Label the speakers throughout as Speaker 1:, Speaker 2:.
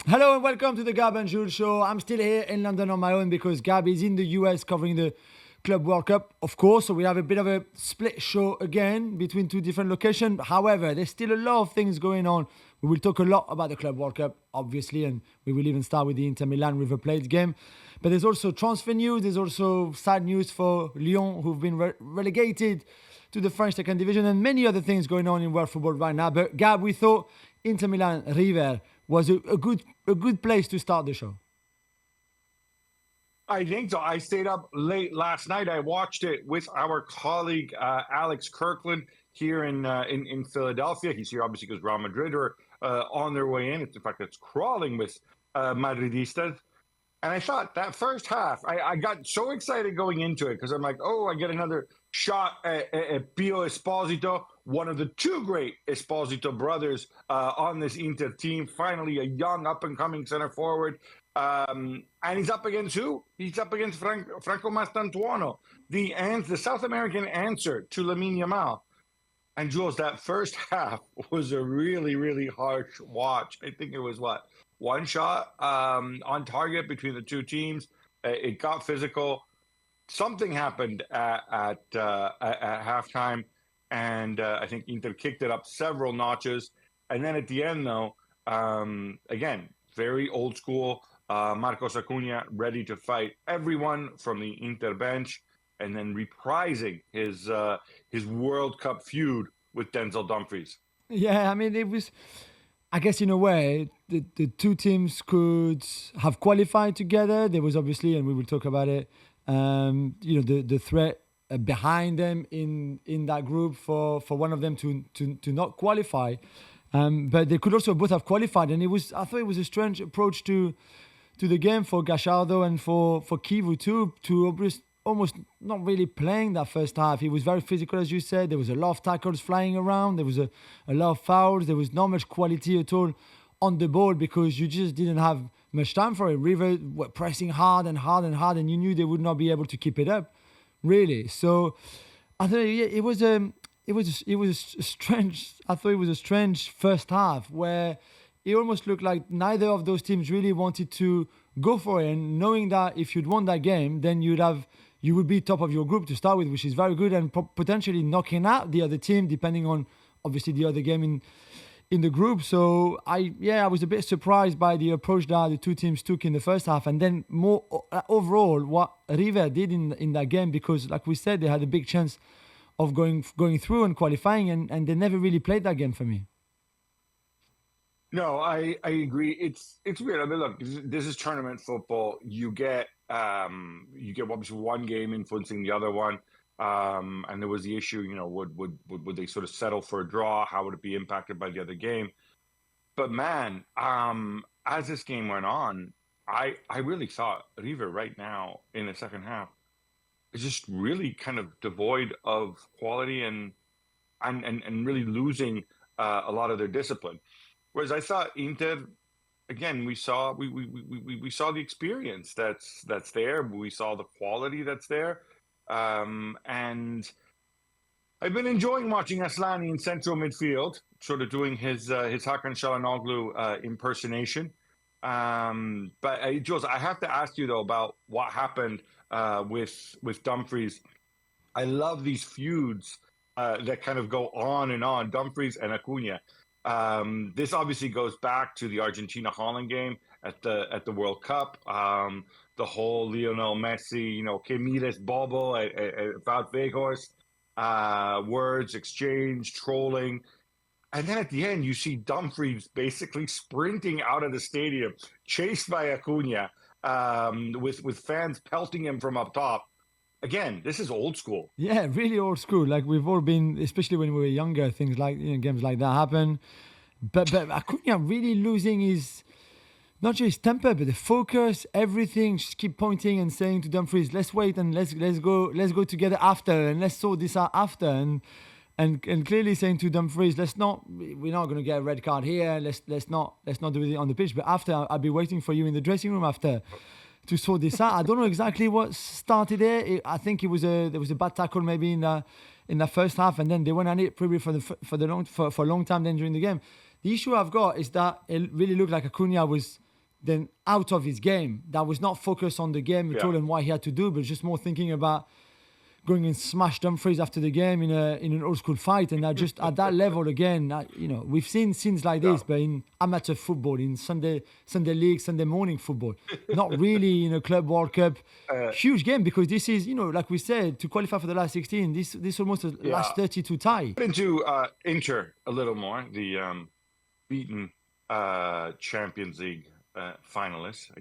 Speaker 1: Hello and welcome to the Gab and Jules show. I'm still here in London on my own because Gab is in the US covering the Club World Cup, of course. So we have a bit of a split show again between two different locations. However, there's still a lot of things going on. We will talk a lot about the Club World Cup, obviously, and we will even start with the Inter Milan River Plate game. But there's also transfer news. There's also sad news for Lyon, who've been relegated to the French second division, and many other things going on in world football right now. But Gab, we thought Inter Milan River was a good place to start the show.
Speaker 2: I think so. I stayed up late last night. I watched it with our colleague Alex Kirkland here in Philadelphia. He's here obviously because Real Madrid are on their way in. In fact, it's crawling with Madridistas. And I thought that first half, I got so excited going into it because I'm like, oh, I get another shot at Pio Esposito, one of the two great Esposito brothers on this Inter team. Finally, a young up-and-coming center forward. And he's up against who? He's up against Franco Mastantuono, the South American answer to Lamine Yamal. And Jules, that first half was a really, really harsh watch. I think it was one shot on target between the two teams. It got physical. Something happened at halftime, and I think Inter kicked it up several notches. And then at the end, though, again, very old school. Marcos Acuna ready to fight everyone from the Inter bench, and then reprising his World Cup feud with Denzel Dumfries.
Speaker 1: Yeah, I mean, it was, I guess in a way, the two teams could have qualified together. There was obviously, and we will talk about it, the threat behind them in that group for one of them to not qualify. But they could also both have qualified. And I thought it was a strange approach to the game for Gallardo and for Kivu too, to almost not really playing that first half. He was very physical, as you said. There was a lot of tackles flying around. There was a lot of fouls. There was not much quality at all on the ball because you just didn't have much time for it. River were pressing hard and hard and hard, and you knew they would not be able to keep it up, really. So I thought it was a strange. I thought it was a strange first half where it almost looked like neither of those teams really wanted to go for it, and knowing that if you'd won that game, then you would be top of your group to start with, which is very good, and potentially knocking out the other team, depending on obviously the other game in the group. So I was a bit surprised by the approach that the two teams took in the first half, and then more overall what River did in that game, because like we said, they had a big chance of going through and qualifying, and they never really played that game for me.
Speaker 2: No, I agree. It's weird. I mean, look, this is tournament football. You get obviously one game influencing the other one, and there was the issue. Would they sort of settle for a draw? How would it be impacted by the other game? But man, as this game went on, I really thought River right now in the second half is just really kind of devoid of quality and really losing a lot of their discipline. Whereas I thought Inter, again, we saw the experience that's there. We saw the quality that's there, and I've been enjoying watching Aslani in central midfield, sort of doing his Hakan Çalhanoğlu impersonation. But Jules, I have to ask you though about what happened with Dumfries. I love these feuds that kind of go on and on. Dumfries and Acuna. This obviously goes back to the Argentina-Holland game at the World Cup. The whole Lionel Messi, que mires bobo at Wout Weghorst, words exchanged, trolling. And then at the end, you see Dumfries basically sprinting out of the stadium, chased by Acuna, with fans pelting him from up top. Again, this is old school.
Speaker 1: Yeah, really old school. Like we've all been, especially when we were younger, things like games like that happen. But Acuna really losing not just his temper, but the focus, everything. Just keep pointing and saying to Dumfries, "Let's wait and let's go together after, and let's sort this out after." And clearly saying to Dumfries, we're not going to get a red card here. Let's not do it on the pitch. But after, I'll be waiting for you in the dressing room after to sort this out. I don't know exactly what started there. I think there was a bad tackle maybe in the first half, and then they went on it probably for a long time then during the game. The issue I've got is that it really looked like Acuna was then out of his game. That was not focused on the game at all and what he had to do, but just more thinking about going and smash Dumfries after the game in an old school fight. And that just at that level again, we've seen scenes like this, but in amateur football, in Sunday league, Sunday morning football, not really in a Club World Cup. Huge game, because this is, like we said, to qualify for the last 16, this almost a last 32 tie.
Speaker 2: Into Inter a little more, the beaten Champions League finalists. I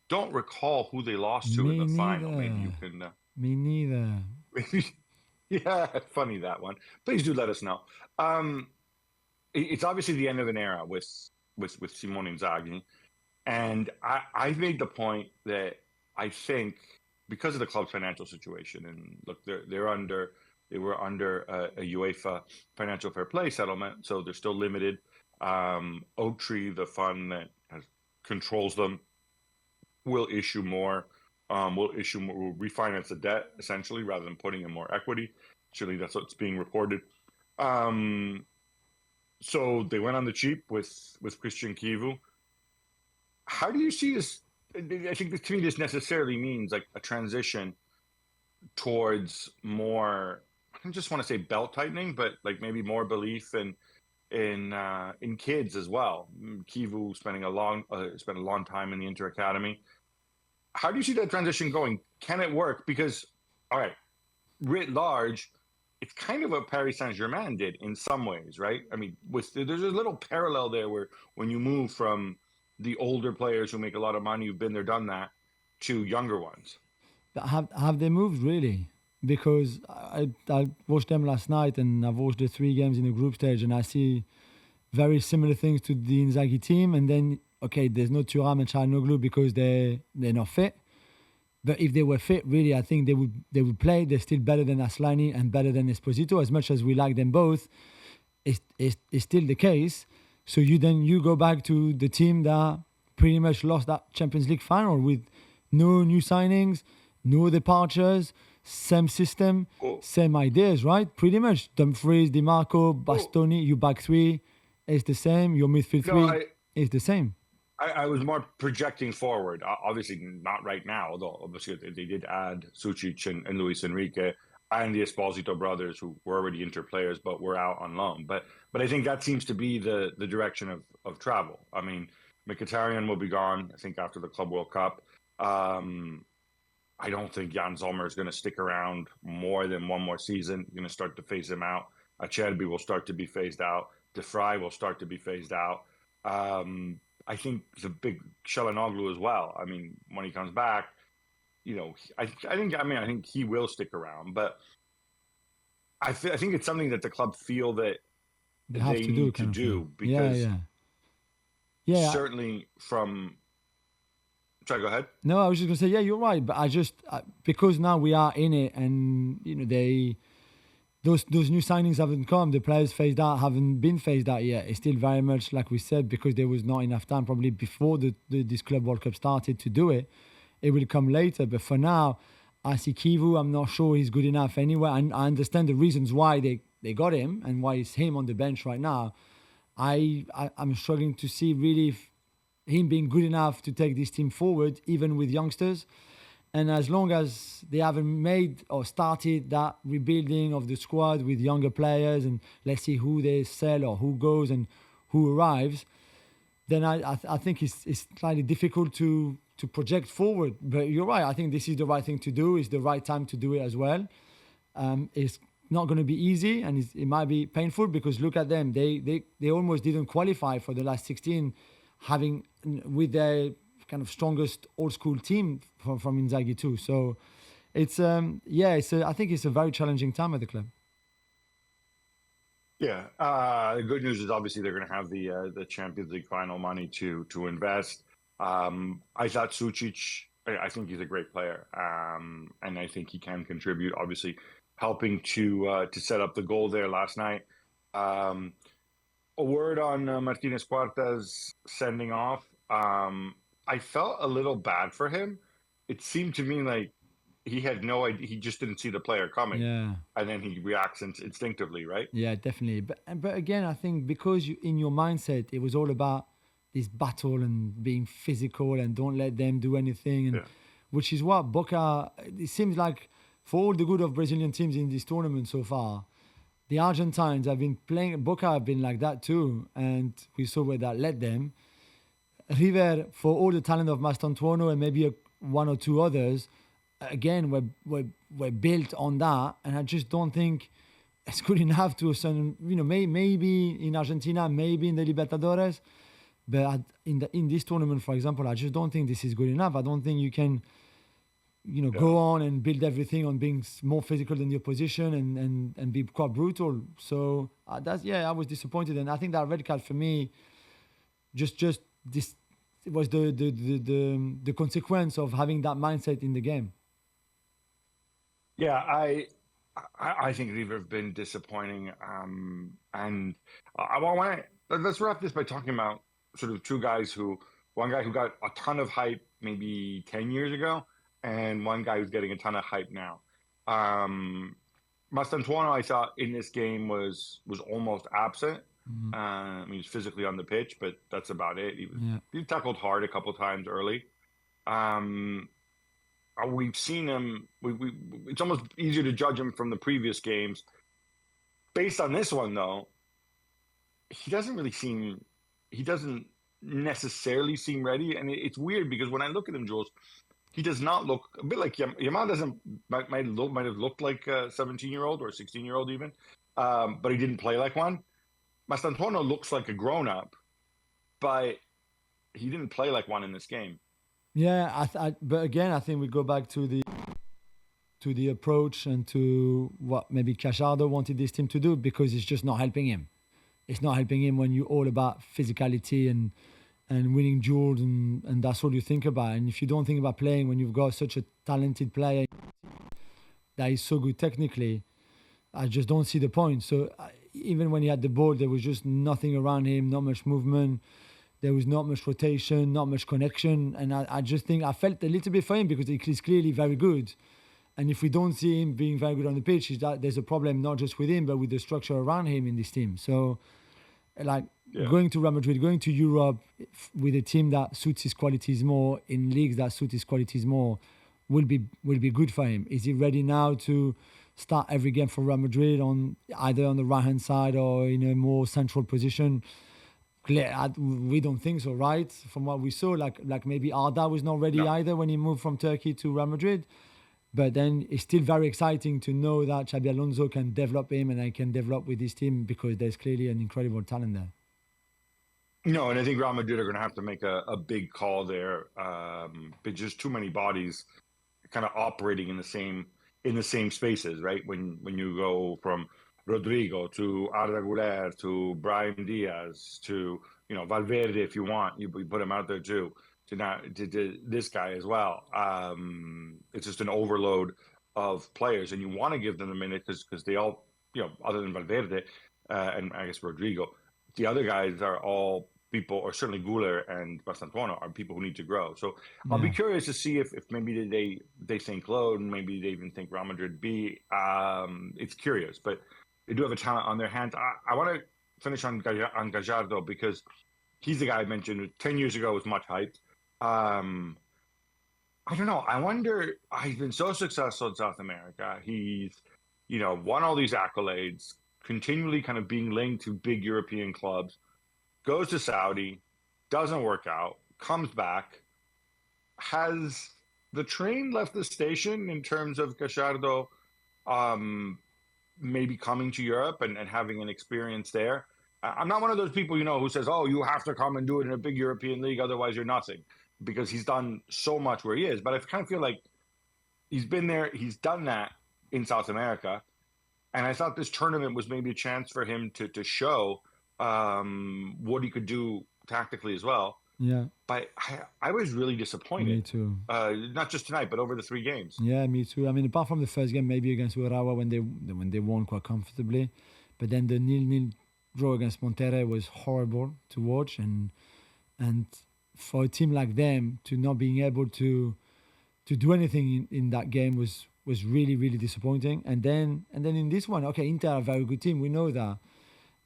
Speaker 2: don't recall who they lost to in the final. Maybe you can...
Speaker 1: Me neither.
Speaker 2: Yeah, funny that one. Please do let us know. It's obviously the end of an era with Simone Inzaghi, and I've made the point that I think because of the club's financial situation, and look, they were under a UEFA financial fair play settlement, so they're still limited. Oaktree, the fund that controls them, will issue more. Will refinance the debt essentially rather than putting in more equity. Surely that's what's being reported. So they went on the cheap with Christian Kivu. How do you see this? I think to me this necessarily means like a transition towards more. I don't just want to say belt tightening, but like maybe more belief in kids as well. Kivu spent a long time in the Inter Academy. How do you see that transition going? Can it work? Because, all right, writ large, it's kind of what Paris Saint-Germain did in some ways, right? I mean, there's a little parallel there where when you move from the older players who make a lot of money, who've been there, done that, to younger ones.
Speaker 1: But have they moved really? Because I watched them last night, and I've watched the 3 games in the group stage, and I see very similar things to the Inzaghi team. And then, okay, there's no Thuram and Çalhanoğlu because they're not fit. But if they were fit, really, I think they would play. They're still better than Aslani and better than Esposito. As much as we like them both, it's still the case. So you go back to the team that pretty much lost that Champions League final with no new signings, no departures, same system, same ideas, right? Pretty much. Dumfries, Di Marco, Bastoni, you back 3 is the same. Your midfield 3 is the same.
Speaker 2: I was more projecting forward. Obviously, not right now, although obviously they did add Sucic and Luis Enrique and the Esposito brothers, who were already Inter players but were out on loan. But I think that seems to be the direction of travel. I mean, Mkhitaryan will be gone, I think, after the Club World Cup. I don't think Jan Sommer is going to stick around more than one more season. You're going to start to phase him out. Acerbi will start to be phased out. De Vrij will start to be phased out. I think the big Çalhanoğlu as well. I mean, when he comes back, I think he will stick around. But I think it's something that the club feel that
Speaker 1: they have to need to do
Speaker 2: because certainly from. Sorry, go ahead.
Speaker 1: No, I was just going to say, yeah, you're right. But because now we are in it, and those new signings haven't come. The players phased out haven't been phased out yet. It's still very much like we said, because there was not enough time probably before this Club World Cup started to do it. It will come later. But for now, I see Kivu. I'm not sure he's good enough anyway. And I understand the reasons why they got him and why it's him on the bench right now. I'm struggling to see really him being good enough to take this team forward, even with youngsters. And as long as they haven't made or started that rebuilding of the squad with younger players, and let's see who they sell or who goes and who arrives, then I think it's slightly difficult to project forward. But you're right. I think this is the right thing to do. It's the right time to do it as well. It's not going to be easy, and it might be painful, because look at them. They almost didn't qualify for the last 16, having with their kind of strongest old school team from Inzaghi too. So it's I think it's a very challenging time at the club.
Speaker 2: Yeah, the good news is obviously they're going to have the Champions League final money to invest. I thought Sucic, I think he's a great player, and I think he can contribute. Obviously, helping to set up the goal there last night. A word on Martinez Cuarta's sending off. I felt a little bad for him. It seemed to me like he had no idea. He just didn't see the player coming.
Speaker 1: Yeah.
Speaker 2: And then he reacts instinctively, right?
Speaker 1: Yeah, definitely. But again, I think because in your mindset, it was all about this battle and being physical and don't let them do anything, and
Speaker 2: Yeah.
Speaker 1: which is what Boca. It seems like for all the good of Brazilian teams in this tournament so far, the Argentines have been playing. Boca have been like that too, and we saw where that led them. River, for all the talent of Mastantuono and maybe one or two others, again, we're built on that. And I just don't think it's good enough to a certain, maybe in Argentina, maybe in the Libertadores. But in this tournament, for example, I just don't think this is good enough. I don't think you can, go on and build everything on being more physical than the opposition and be quite brutal. So I was disappointed. And I think that red card for me, just this it was the consequence of having that mindset in the game.
Speaker 2: Yeah, I think River have been disappointing. And let's wrap this by talking about sort of two guys one guy who got a ton of hype maybe 10 years ago, and one guy who's getting a ton of hype now. Mastantuono, I thought in this game was almost absent. I mean, he's physically on the pitch, but that's about it. He tackled hard a couple times early. We've seen him. It's almost easier to judge him from the previous games. Based on this one, though, he doesn't necessarily seem ready, and it's weird because when I look at him, Jules, he does not look a bit like Yamal. Might have looked like a 17-year-old or a 16-year-old even, but he didn't play like one. Mastantuono looks like a grown-up, but he didn't play like one in this game.
Speaker 1: Yeah, but again, I think we go back to the approach and to what maybe Gallardo wanted this team to do, because it's just not helping him. It's not helping him when you're all about physicality and winning duels and that's all you think about. And if you don't think about playing when you've got such a talented player that is so good technically, I just don't see the point. So even when he had the ball, there was just nothing around him, not much movement. There was not much rotation, not much connection. And I just think I felt a little bit for him because he's clearly very good. And if we don't see him being very good on the pitch, is that there's a problem not just with him, but with the structure around him in this team. So, going to Real Madrid, going to Europe with a team that suits his qualities more, in leagues that suit his qualities more, will be good for him. Is he ready now to start every game for Real Madrid either on the right-hand side or in a more central position? We don't think so, right? From what we saw, like maybe Arda was not ready either when he moved from Turkey to Real Madrid. But then it's still very exciting to know that Xabi Alonso can develop him and I can develop with his team, because there's clearly an incredible talent there.
Speaker 2: No, and I think Real Madrid are going to have to make a big call there. But just too many bodies kind of operating in the same spaces, right? When you go from Rodrigo to Arda Güler to Brahim Diaz to Valverde, if you want, you put him out there too. To this guy as well. It's just an overload of players, and you want to give them a minute because they all, other than Valverde and I guess Rodrigo, the other guys are all people, or certainly Güler and Mastantuono are people who need to grow. So I'll be curious to see if maybe they think low, and maybe they even think Real Madrid B. It's curious, but they do have a talent on their hands. I want to finish on Gallardo because he's the guy I mentioned who 10 years ago was much hyped. I don't know. I wonder, he's been so successful in South America. He's, won all these accolades, continually kind of being linked to big European clubs, goes to Saudi, doesn't work out, comes back. Has the train left the station in terms of Gallardo maybe coming to Europe and having an experience there? I'm not one of those people, who says, oh, you have to come and do it in a big European league, otherwise you're nothing, because he's done so much where he is. But I kind of feel like he's been there, he's done that in South America. And I thought this tournament was maybe a chance for him to show what he could do tactically as well.
Speaker 1: Yeah.
Speaker 2: But I was really disappointed.
Speaker 1: Me too.
Speaker 2: Not just tonight, but over the 3 games.
Speaker 1: Yeah, me too. I mean, apart from the first game, maybe against Urawa when they won quite comfortably. But then the 0-0 draw against Monterrey was horrible to watch. And for a team like them to not being able to do anything in that game was really, really disappointing. And then in this one, okay, Inter are a very good team, we know that,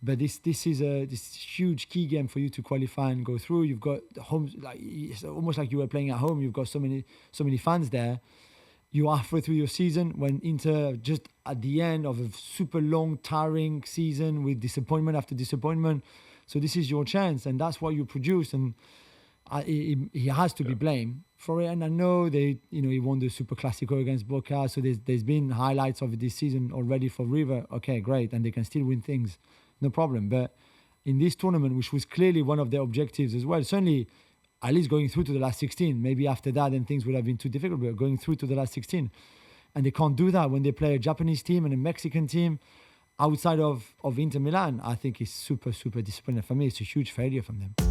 Speaker 1: But this is this huge key game for you to qualify and go through. You've got the home, like it's almost like you were playing at home. You've got so many fans there. You are halfway through your season when Inter just at the end of a super long, tiring season with disappointment after disappointment. So this is your chance, and that's what you produce. And he has to be blamed for it. And I know he won the Super Classico against Boca. So there's been highlights of this season already for River. Okay, great, and they can still win things. No problem. But in this tournament, which was clearly one of their objectives as well, certainly at least going through to the last 16. Maybe after that, then things would have been too difficult, but going through to the last 16. And they can't do that when they play a Japanese team and a Mexican team outside of Inter Milan. I think it's super, super disappointing. For me, it's a huge failure from them.